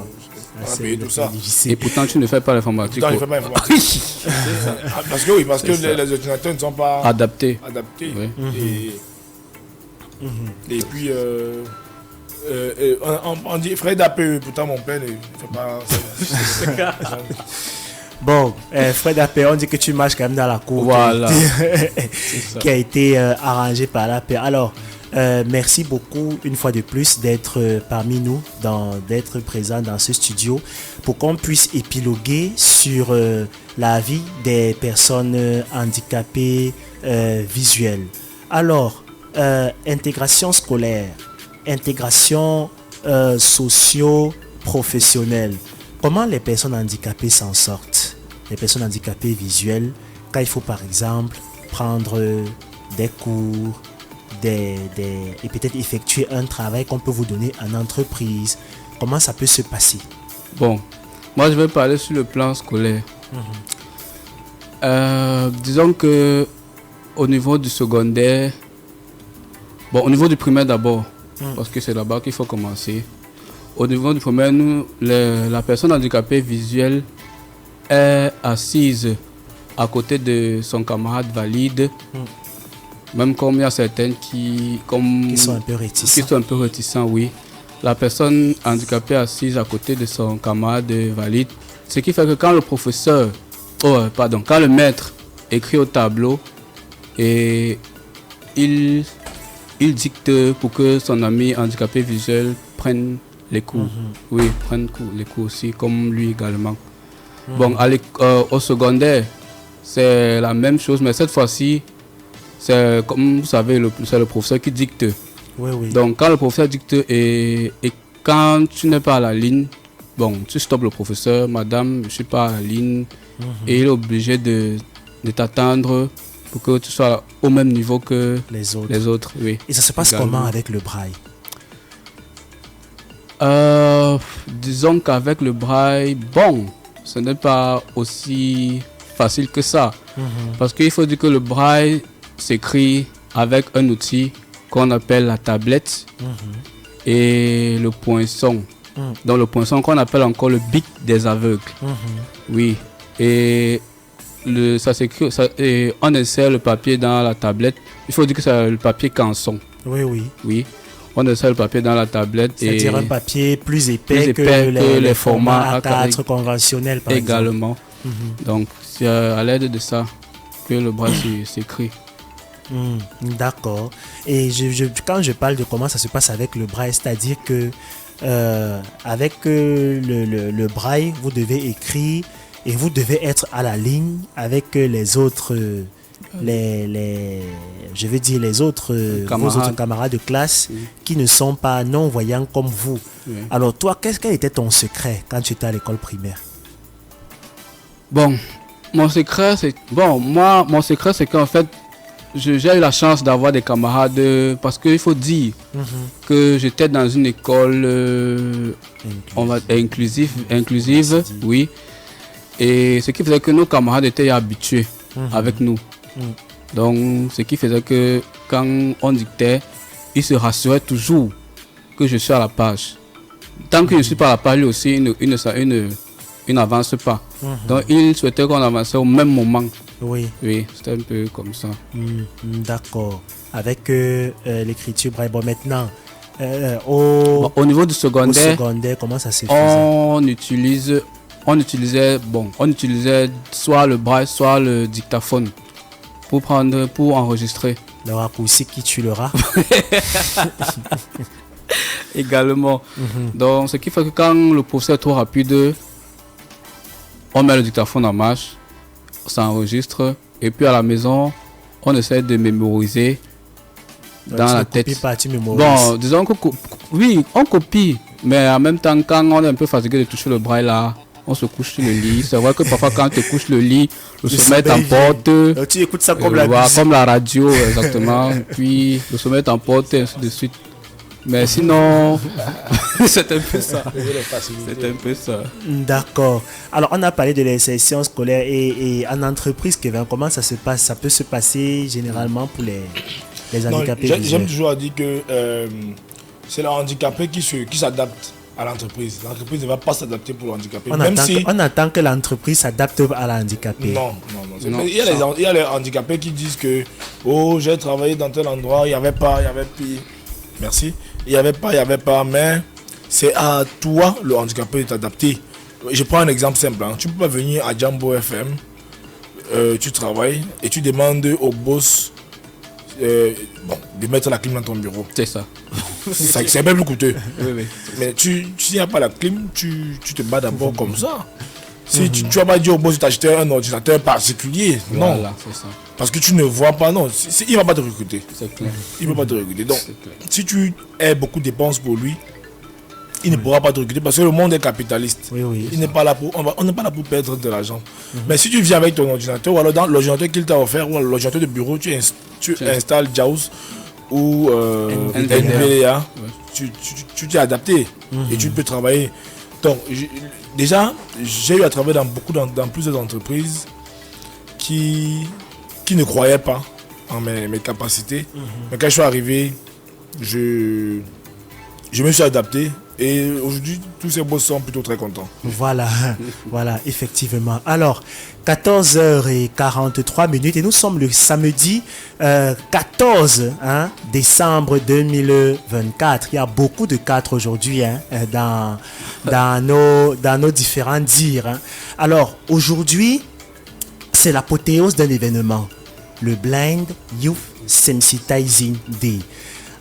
on a payé tout ça. difficile. Et pourtant, tu ne fais pas l'informatique. Pourtant, il ne fait pas informatique. Parce que les ordinateurs ne sont pas Adapté. adaptés. Oui. Et puis, on dit frais d'APE, pourtant mon père ne fait pas. Bon, Fred Appé, on dit que tu marches quand même dans la cour Voilà. qui a été arrangée par la paix. Alors, merci beaucoup une fois de plus d'être parmi nous, d'être présent dans ce studio pour qu'on puisse épiloguer sur la vie des personnes handicapées visuelles. Alors, intégration scolaire, intégration socio-professionnelle. Comment les personnes handicapées s'en sortent? Les personnes handicapées visuelles, quand il faut par exemple prendre des cours, et peut-être effectuer un travail qu'on peut vous donner en entreprise, comment ça peut se passer? Bon, moi je vais parler sur le plan scolaire. Disons que au niveau du secondaire, bon, au niveau du primaire d'abord, parce que c'est là-bas qu'il faut commencer. Au niveau du primaire, la personne handicapée visuelle est assise à côté de son camarade valide, même comme il y a certaines qui sont un peu réticents. Oui. La personne handicapée assise à côté de son camarade valide, ce qui fait que quand quand le maître écrit au tableau et il dicte pour que son ami handicapé visuel prenne les cours. Oui, prenne les cours aussi, comme lui également. Bon, au secondaire, c'est la même chose, mais cette fois-ci, c'est comme vous savez, c'est le professeur qui dicte. Oui. Donc, quand le professeur dicte et quand tu n'es pas à la ligne, bon, tu stoppes le professeur, madame, je ne suis pas à la ligne, et il est obligé de t'attendre pour que tu sois au même niveau que les autres. Oui. Et ça se passe comment avec le braille? Disons qu'avec le braille, bon, ce n'est pas aussi facile que ça. Parce qu'il faut dire que le braille s'écrit avec un outil qu'on appelle la tablette et le poinçon. Donc le poinçon qu'on appelle encore le bic des aveugles. Oui. Et ça s'écrit, et on insère le papier dans la tablette. Il faut dire que c'est le papier canson. Oui. On insère le papier dans la tablette. C'est-à-dire un papier plus épais que les formats A4 conventionnels, par également. Donc, c'est à l'aide de ça que le braille s'écrit. D'accord. Et quand je parle de comment ça se passe avec le braille, c'est-à-dire que avec le braille, vous devez écrire et vous devez être à la ligne avec les autres, les autres camarades de classe qui ne sont pas non-voyants comme vous. Alors toi, quel était ton secret quand tu étais à l'école primaire? Bon, mon secret, c'est qu'en fait, j'ai eu la chance d'avoir des camarades parce qu'il faut dire que j'étais dans une école inclusive, oui. Et ce qui faisait que nos camarades étaient habitués avec nous. Donc, ce qui faisait que quand on dictait, ils se rassuraient toujours que je suis à la page. Tant que je ne suis pas à la page, lui aussi, il n'avance pas. Donc, il souhaitait qu'on avance au même moment. Oui, c'était un peu comme ça. D'accord. Avec l'écriture braille. Bon, maintenant, au niveau du secondaire, comment ça se faisait? On utilisait soit le braille, soit le dictaphone pour enregistrer. Le raccourci qui tue le rat. Également. Donc, ce qui fait que quand le professeur est trop rapide, on met le dictaphone en marche, ça enregistre Et puis à la maison, on essaie de mémoriser dans Tu la ne tête. copies pas, tu mémorises. Bon, disons que oui, on copie, mais en même temps, quand on est un peu fatigué de toucher le braille là, on se couche sur le lit. C'est vrai que parfois, quand tu couches le lit, le sommeil t'emporte. Tu écoutes ça comme la voilà, musique. comme la radio, exactement. Puis le sommeil t'emporte et ainsi de suite. Mais sinon, c'est un peu ça. C'est un peu ça. D'accord. Alors, on a parlé de l'insertion scolaire et en entreprise, Kevin, comment ça se passe? Ça peut se passer généralement pour les Non, handicapés j'aime visuels. toujours dire que c'est le handicapé qui s'adapte à l'entreprise. L'entreprise ne va pas s'adapter pour le handicapé. On attend que l'entreprise s'adapte à l'handicapé. Non. Non, Il y a les handicapés qui disent que oh, j'ai travaillé dans tel endroit, il n'y avait pas, il y avait pire. Merci. Il n'y avait pas, mais c'est à toi, le handicapé, de t'adapter. Je prends un exemple simple. Tu ne peux pas venir à Jambo FM, tu travailles et tu demandes au boss de mettre la clim dans ton bureau. C'est ça. C'est un peu plus coûteux. Oui. Mais tu n'y as pas la clim, tu te bats d'abord comme ça. Si tu vas pas dire au boss de t'acheter un ordinateur particulier, non. Voilà, c'est ça. Parce que tu ne vois pas, non. Il ne va pas te recruter. C'est clair. Il ne peut pas te recruter. Donc, C'est clair. si tu as beaucoup de dépenses pour lui, il ne pourra pas te recruter parce que le monde est capitaliste. Oui. Il n'est pas là pour, on n'est pas là pour perdre de l'argent. Mais si tu viens avec ton ordinateur, ou alors dans l'ordinateur qu'il t'a offert, ou l'ordinateur de bureau, tu installes JAWS ou NVDA, tu t'es adapté et tu peux travailler. Donc, déjà, j'ai eu à travailler dans plusieurs entreprises qui ne croyaient pas en mes capacités. Mais quand je suis arrivé, je me suis adapté et aujourd'hui, tous ces boss sont plutôt très contents. Voilà, effectivement. Alors, 14h43 et nous sommes le samedi 14 décembre 2024. Il y a beaucoup de 4 aujourd'hui dans nos différents dires. Alors, aujourd'hui, c'est l'apothéose d'un événement, le Blind Youth Sensitizing Day.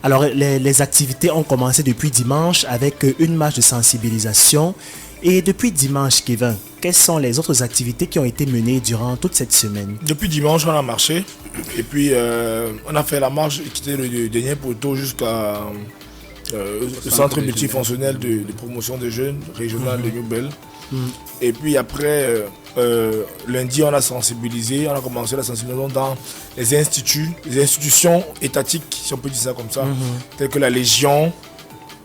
Alors, les activités ont commencé depuis dimanche avec une marche de sensibilisation. Et depuis dimanche, Kevin, quelles sont les autres activités qui ont été menées durant toute cette semaine? Depuis dimanche, on a marché. Et puis, on a fait la marche qui était le dernier poteau jusqu'à le centre multifonctionnel de promotion des jeunes régional de New-Bell. Et puis après, lundi, on a sensibilisé, on a commencé la sensibilisation dans les institutions étatiques, si on peut dire ça comme ça, telles que la Légion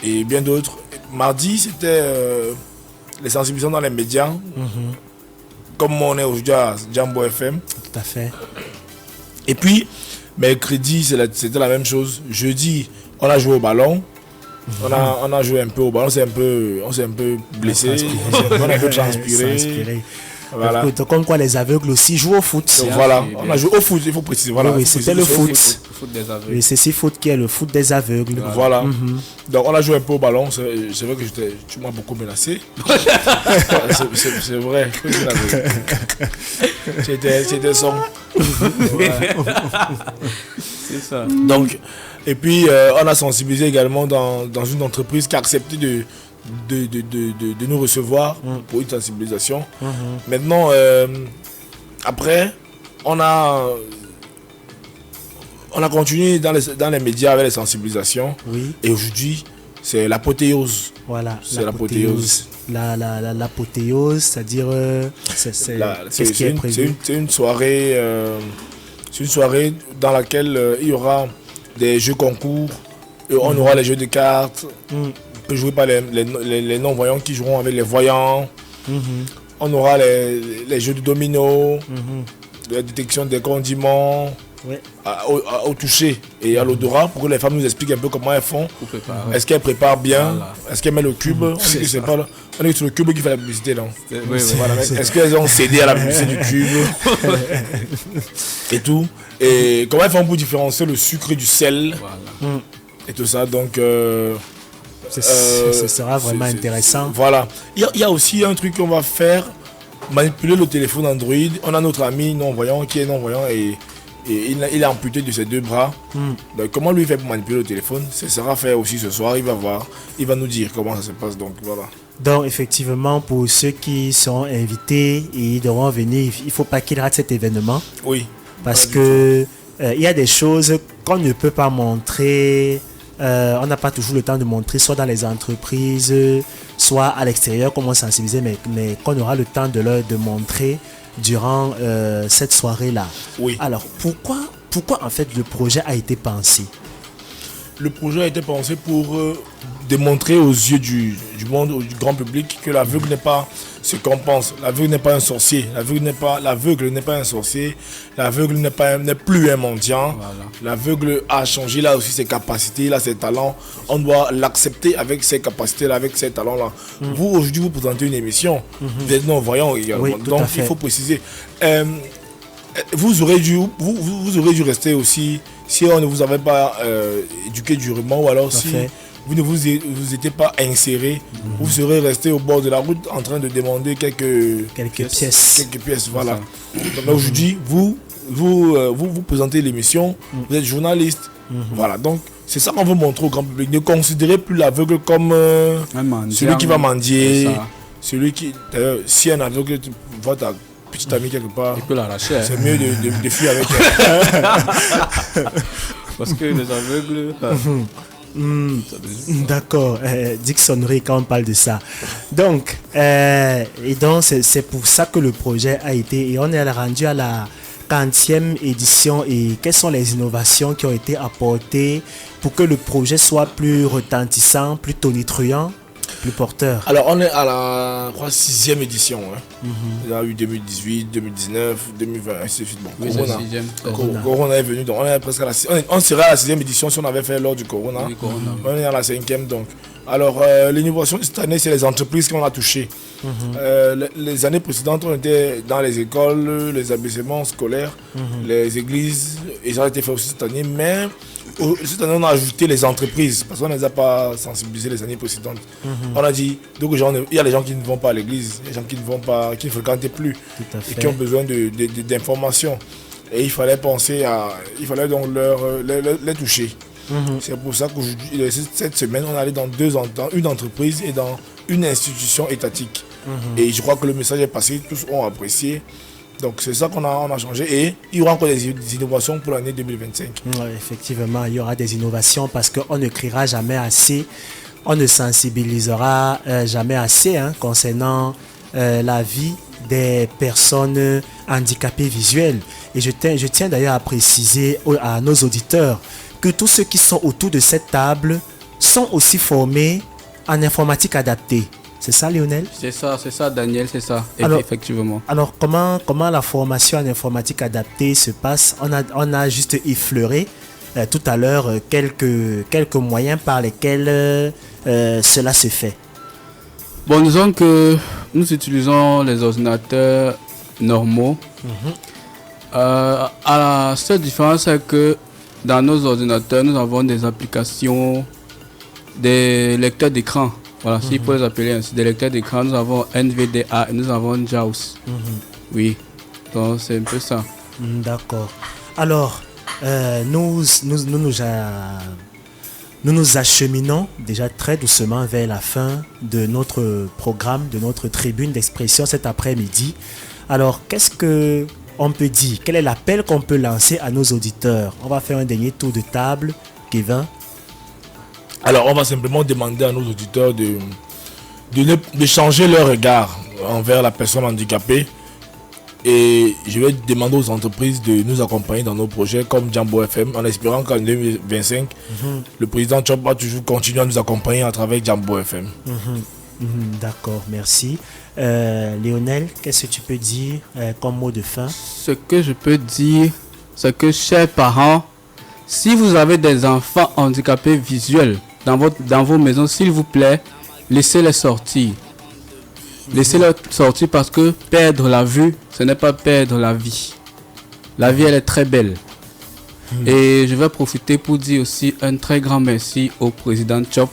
et bien d'autres. Mardi, c'était les sensibilisations dans les médias, comme on est aujourd'hui à Jambo FM. Tout à fait. Et puis, mercredi, c'était la même chose. Jeudi, on a joué au ballon. On a joué un peu au ballon, on s'est un peu blessé, on a un peu transpiré. Voilà. Écoute, comme quoi les aveugles aussi jouent au foot. Donc voilà, on a joué au foot, il faut préciser. Voilà, Oui, c'était le foot. Foot des aveugles. Le CC Foot qui est le foot des aveugles. Voilà. Donc on a joué un peu au ballon. C'est vrai que tu m'as beaucoup menacé. c'est vrai. C'était son. C'est ça. Donc, et puis on a sensibilisé également dans une entreprise qui a accepté de nous recevoir pour une sensibilisation. Maintenant, après, on a continué dans les médias avec les sensibilisations. Oui. Et aujourd'hui, c'est l'apothéose. Voilà. C'est l'apothéose. L'apothéose, c'est-à-dire qu'est-ce qui est prévu? C'est une soirée dans laquelle il y aura des jeux concours, et on aura les jeux de cartes. On peut jouer par les non-voyants qui joueront avec les voyants. On aura les jeux de domino, la détection des condiments, Ouais. au toucher et à l'odorat, pour que les femmes nous expliquent un peu comment elles font. Est-ce qu'elles préparent bien? Voilà. Est-ce qu'elles mettent le cube? On dit que c'est pas là. On dit que c'est le cube qui fait la publicité, non? Oui. Voilà, mais est-ce qu'elles ont cédé à la publicité du cube? Et tout. Et comment elles font pour différencier le sucre du sel? Voilà. Et tout ça, donc... Ce sera vraiment intéressant. Voilà. Il y a aussi un truc qu'on va faire, manipuler le téléphone Android. On a notre ami non-voyant qui est non-voyant et il est amputé de ses deux bras. Donc, comment lui fait pour manipuler le téléphone? Ce sera fait aussi ce soir, il va voir. Il va nous dire comment ça se passe. Donc voilà. Donc effectivement, pour ceux qui sont invités et ils devront venir, il ne faut pas qu'ils ratent cet événement. Oui. Parce que il y a des choses qu'on ne peut pas montrer. On n'a pas toujours le temps de montrer, soit dans les entreprises, soit à l'extérieur, comment sensibiliser, mais qu'on aura le temps de montrer durant cette soirée-là. Oui. Alors, pourquoi en fait le projet a été pensé? Le projet a été pensé pour démontrer aux yeux du monde, du grand public, que l'aveugle n'est pas ce qu'on pense. L'aveugle n'est pas un sorcier. L'aveugle n'est pas un sorcier. L'aveugle n'est plus un mendiant. Voilà. L'aveugle a changé, il a aussi ses capacités, il a ses talents. On doit l'accepter avec ses capacités, avec ses talents-là. Vous, aujourd'hui, vous présentez une émission. Vous êtes non-voyant également. Oui, tout donc, à fait. il faut préciser. Vous aurez dû rester aussi, si on ne vous avait pas éduqué durement, ou alors si vous ne vous étiez pas inséré, vous serez resté au bord de la route en train de demander quelques pièces. Voilà. Donc aujourd'hui, vous présentez l'émission, vous êtes journaliste. Voilà, donc c'est ça qu'on veut montrer au grand public. Ne considérez plus l'aveugle comme celui qui va mendier, celui qui... D'ailleurs, si un aveugle voit ta petite amie quelque part, il peut l'arracher. C'est mieux de fuir avec elle. Parce que les aveugles... D'accord, Dixonnerie quand on parle de ça. Donc, c'est pour ça que le projet a été, et on est rendu à la 40e édition. Et quelles sont les innovations qui ont été apportées pour que le projet soit plus retentissant, plus tonitruant, plus porteur? Alors on est à la 6e édition. Il y a eu 2018, 2019, 2020, ainsi de suite. Bon, Oui, Corona est venu, donc on est presque à on serait à la 6e édition si on avait fait lors du Corona. On est à la 5e donc. Alors l'innovation de cette année, c'est les entreprises qu'on a touchées. Les années précédentes, on était dans les écoles, les établissements scolaires, les églises, et ça a été fait aussi cette année, mais cette année on a ajouté les entreprises parce qu'on ne les a pas sensibilisés les années précédentes. On a dit, donc il y a les gens qui ne vont pas à l'église, les gens qui ne fréquentent plus et qui ont besoin d'informations. Et il fallait donc les toucher. C'est pour ça qu'aujourd'hui, cette semaine, on est allé dans une entreprise et dans une institution étatique. Et je crois que le message est passé, tous ont apprécié. Donc c'est ça qu'on a changé, et il y aura encore des innovations pour l'année 2025. Ouais, effectivement, il y aura des innovations parce qu'on ne criera jamais assez, on ne sensibilisera jamais assez concernant la vie des personnes handicapées visuelles. Et je tiens d'ailleurs à préciser à nos auditeurs que tous ceux qui sont autour de cette table sont aussi formés en informatique adaptée. C'est ça, Lionel? C'est ça, Daniel, c'est ça, alors, effectivement. Alors, comment la formation en informatique adaptée se passe? On a juste effleuré tout à l'heure quelques moyens par lesquels cela se fait. Bon, disons que nous utilisons les ordinateurs normaux. La seule différence, c'est que dans nos ordinateurs, nous avons des applications, des lecteurs d'écran. Voilà, s'il faut les appeler ainsi, des lecteurs d'écran, nous avons NVDA et nous avons JAWS. Oui, donc c'est un peu ça. D'accord. Alors, nous nous acheminons déjà très doucement vers la fin de notre programme, de notre tribune d'expression cet après-midi. Alors, qu'est-ce que on peut dire? Quel est l'appel qu'on peut lancer à nos auditeurs? On va faire un dernier tour de table. Kevin? Alors, on va simplement demander à nos auditeurs de changer leur regard envers la personne handicapée. Et je vais demander aux entreprises de nous accompagner dans nos projets comme Jambo FM, en espérant qu'en 2025, le président Chop va toujours continuer à nous accompagner à travers Jambo FM. D'accord, merci. Lionel, qu'est-ce que tu peux dire comme mot de fin? Ce que je peux dire, c'est que, chers parents, si vous avez des enfants handicapés visuels dans vos maisons, s'il vous plaît, laissez-les sortir. Laissez-les sortir parce que perdre la vue, ce n'est pas perdre la vie. La vie, elle est très belle. Et je vais profiter pour dire aussi un très grand merci au président Chop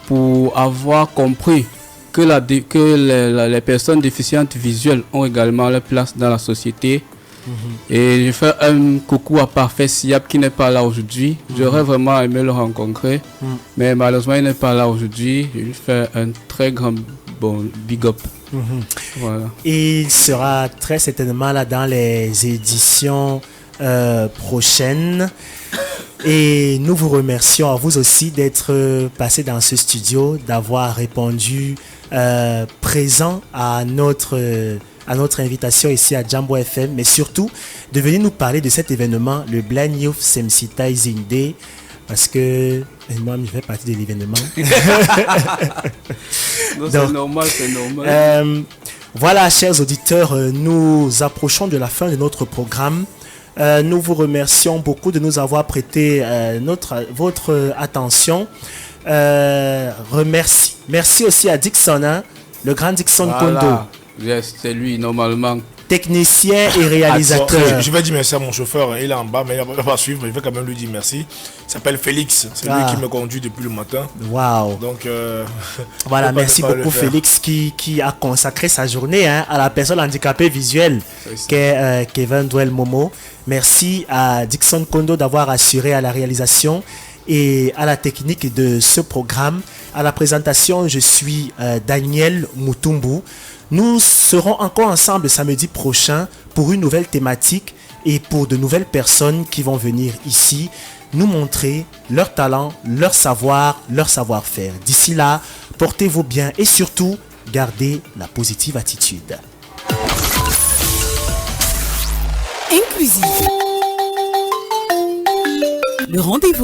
pour avoir compris que les personnes déficientes visuelles ont également leur place dans la société. Et je fais un coucou à Parfait Siap qui n'est pas là aujourd'hui. J'aurais vraiment aimé le rencontrer, mais malheureusement il n'est pas là aujourd'hui. Je lui fais un très grand big up. Voilà. Et il sera très certainement là dans les éditions prochaines. Et nous vous remercions à vous aussi d'être passé dans ce studio, d'avoir répondu présent à notre invitation ici à Jambo FM, mais surtout de venir nous parler de cet événement, le Blind Youth Sensitizing Day, parce que moi je fais partie de l'événement. C'est normal. Voilà, chers auditeurs, nous approchons de la fin de notre programme. Nous vous remercions beaucoup de nous avoir prêté votre attention. Merci aussi à Dixon, hein, le grand Dixon Kondo. Yes, c'est lui, normalement. Technicien et réalisateur. Je vais dire merci à mon chauffeur, il est en bas, mais il va pas suivre, mais je vais quand même lui dire merci. Il s'appelle Félix, c'est lui qui me conduit depuis le matin. Waouh. Donc, voilà, merci beaucoup Félix qui a consacré sa journée à la personne handicapée visuelle qu'est Kevin Douel Momo. Merci à Dixon Kondo d'avoir assuré à la réalisation et à la technique de ce programme. À la présentation, je suis Daniel Mutumbu. Nous serons encore ensemble samedi prochain pour une nouvelle thématique et pour de nouvelles personnes qui vont venir ici nous montrer leur talent, leur savoir, leur savoir-faire. D'ici là, portez-vous bien et surtout, gardez la positive attitude. Inclusif. Le rendez-vous